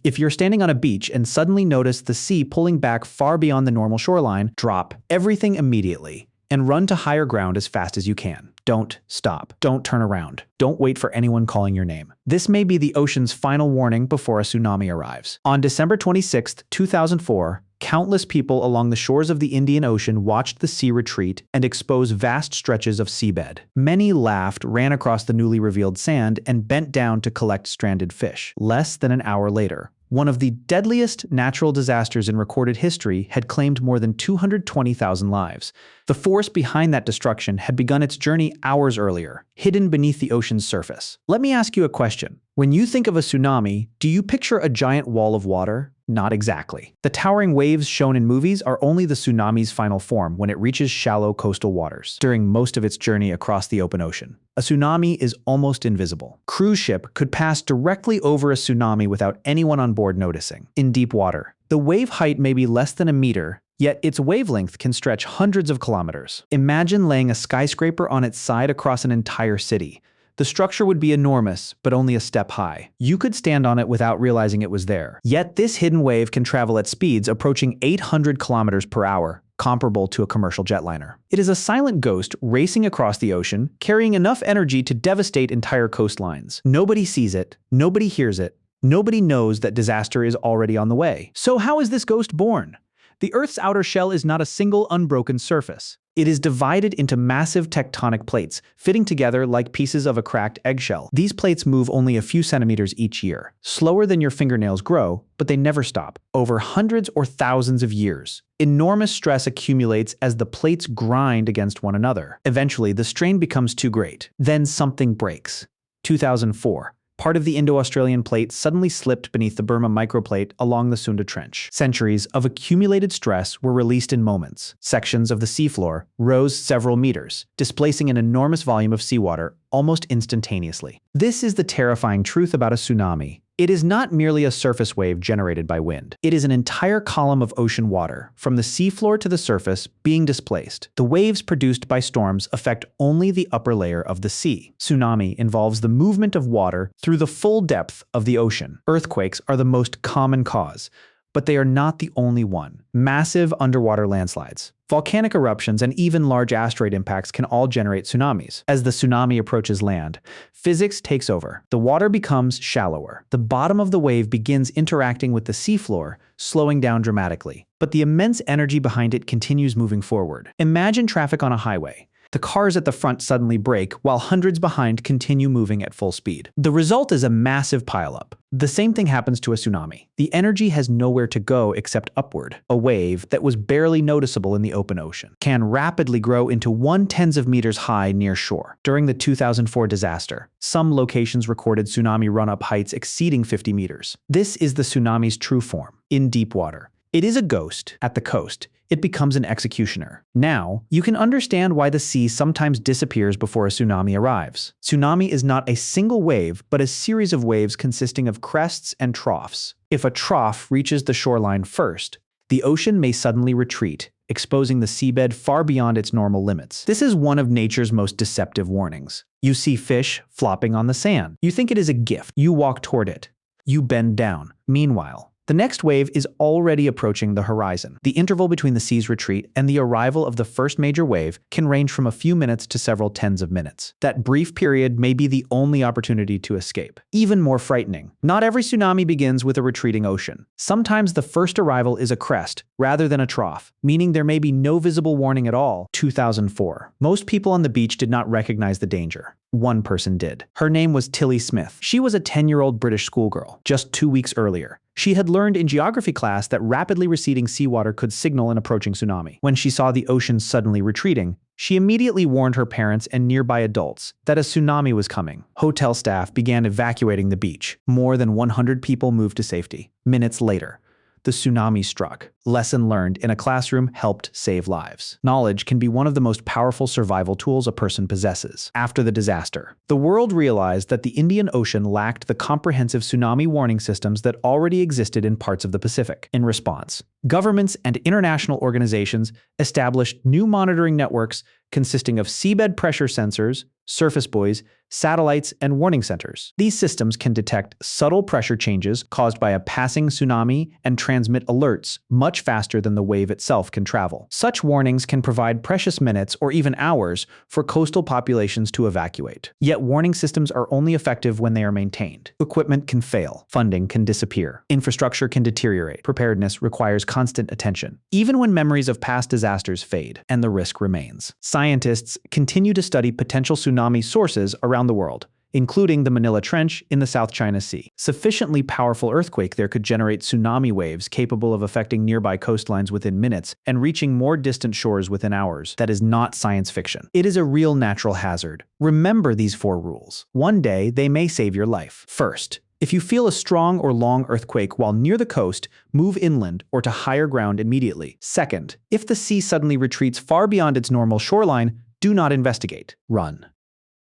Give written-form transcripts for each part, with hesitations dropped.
If you're standing on a beach and suddenly notice the sea pulling back far beyond the normal shoreline, drop everything immediately and run to higher ground as fast as you can. Don't stop. Don't turn around. Don't wait for anyone calling your name. This may be the ocean's final warning before a tsunami arrives. On December 26, 2004, countless people along the shores of the Indian Ocean watched the sea retreat and expose vast stretches of seabed. Many laughed, ran across the newly revealed sand, and bent down to collect stranded fish. Less than an hour later, one of the deadliest natural disasters in recorded history had claimed more than 220,000 lives. The force behind that destruction had begun its journey hours earlier, hidden beneath the ocean's surface. Let me ask you a question. When you think of a tsunami, do you picture a giant wall of water? Not exactly. The towering waves shown in movies are only the tsunami's final form when it reaches shallow coastal waters, during most of its journey across the open ocean. A tsunami is almost invisible. Cruise ship could pass directly over a tsunami without anyone on board noticing. In deep water, the wave height may be less than a meter, yet its wavelength can stretch hundreds of kilometers. Imagine laying a skyscraper on its side across an entire city. The structure would be enormous, but only a step high. You could stand on it without realizing it was there. Yet this hidden wave can travel at speeds approaching 800 kilometers per hour, comparable to a commercial jetliner. It is a silent ghost racing across the ocean, carrying enough energy to devastate entire coastlines. Nobody sees it, nobody hears it, nobody knows that disaster is already on the way. So how is this ghost born? The Earth's outer shell is not a single unbroken surface. It is divided into massive tectonic plates, fitting together like pieces of a cracked eggshell. These plates move only a few centimeters each year, slower than your fingernails grow, but they never stop. Over hundreds or thousands of years, enormous stress accumulates as the plates grind against one another. Eventually, the strain becomes too great. Then something breaks. 2004. Part of the Indo-Australian plate suddenly slipped beneath the Burma microplate along the Sunda Trench. Centuries of accumulated stress were released in moments. Sections of the seafloor rose several meters, displacing an enormous volume of seawater almost instantaneously. This is the terrifying truth about a tsunami. It is not merely a surface wave generated by wind. It is an entire column of ocean water, from the seafloor to the surface, being displaced. The waves produced by storms affect only the upper layer of the sea. Tsunami involves the movement of water through the full depth of the ocean. Earthquakes are the most common cause, but they are not the only one. Massive underwater landslides, volcanic eruptions, and even large asteroid impacts can all generate tsunamis. As the tsunami approaches land, physics takes over. The water becomes shallower. The bottom of the wave begins interacting with the seafloor, slowing down dramatically. But the immense energy behind it continues moving forward. Imagine traffic on a highway. The cars at the front suddenly brake, while hundreds behind continue moving at full speed. The result is a massive pileup. The same thing happens to a tsunami. The energy has nowhere to go except upward. A wave that was barely noticeable in the open ocean can rapidly grow into 1/10 of meters high near shore. During the 2004 disaster, some locations recorded tsunami run-up heights exceeding 50 meters. This is the tsunami's true form. In deep water, it is a ghost. At the coast, it becomes an executioner. Now, you can understand why the sea sometimes disappears before a tsunami arrives. Tsunami is not a single wave, but a series of waves consisting of crests and troughs. If a trough reaches the shoreline first, the ocean may suddenly retreat, exposing the seabed far beyond its normal limits. This is one of nature's most deceptive warnings. You see fish flopping on the sand. You think it is a gift. You walk toward it. You bend down. Meanwhile, the next wave is already approaching the horizon. The interval between the sea's retreat and the arrival of the first major wave can range from a few minutes to several tens of minutes. That brief period may be the only opportunity to escape. Even more frightening, not every tsunami begins with a retreating ocean. Sometimes the first arrival is a crest, rather than a trough, meaning there may be no visible warning at all. 2004. Most people on the beach did not recognize the danger. One person did. Her name was Tilly Smith. She was a 10-year-old British schoolgirl. Just 2 weeks earlier, she had learned in geography class that rapidly receding seawater could signal an approaching tsunami. When she saw the ocean suddenly retreating, she immediately warned her parents and nearby adults that a tsunami was coming. Hotel staff began evacuating the beach. More than 100 people moved to safety. Minutes later, the tsunami struck. Lesson learned in a classroom helped save lives. Knowledge can be one of the most powerful survival tools a person possesses. After the disaster, the world realized that the Indian Ocean lacked the comprehensive tsunami warning systems that already existed in parts of the Pacific. In response, governments and international organizations established new monitoring networks, consisting of seabed pressure sensors, surface buoys, satellites, and warning centers. These systems can detect subtle pressure changes caused by a passing tsunami and transmit alerts much faster than the wave itself can travel. Such warnings can provide precious minutes or even hours for coastal populations to evacuate. Yet warning systems are only effective when they are maintained. Equipment can fail, funding can disappear, infrastructure can deteriorate, preparedness requires constant attention, even when memories of past disasters fade and the risk remains. Scientists continue to study potential tsunami sources around the world, including the Manila Trench in the South China Sea. Sufficiently powerful earthquake there could generate tsunami waves capable of affecting nearby coastlines within minutes and reaching more distant shores within hours. That is not science fiction. It is a real natural hazard. Remember these 4 rules. One day, they may save your life. First, if you feel a strong or long earthquake while near the coast, move inland or to higher ground immediately. Second, if the sea suddenly retreats far beyond its normal shoreline, do not investigate. Run.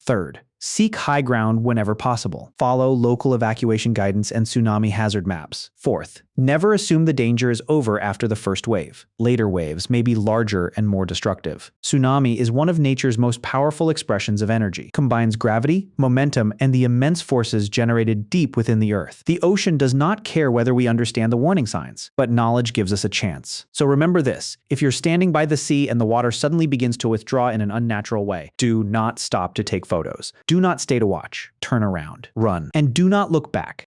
Third, seek high ground whenever possible. Follow local evacuation guidance and tsunami hazard maps. Fourth, never assume the danger is over after the first wave. Later waves may be larger and more destructive. Tsunami is one of nature's most powerful expressions of energy. Combines gravity, momentum, and the immense forces generated deep within the earth. The ocean does not care whether we understand the warning signs, but knowledge gives us a chance. So remember this: if you're standing by the sea and the water suddenly begins to withdraw in an unnatural way, do not stop to take photos. Do not stay to watch. Turn around. Run. And do not look back.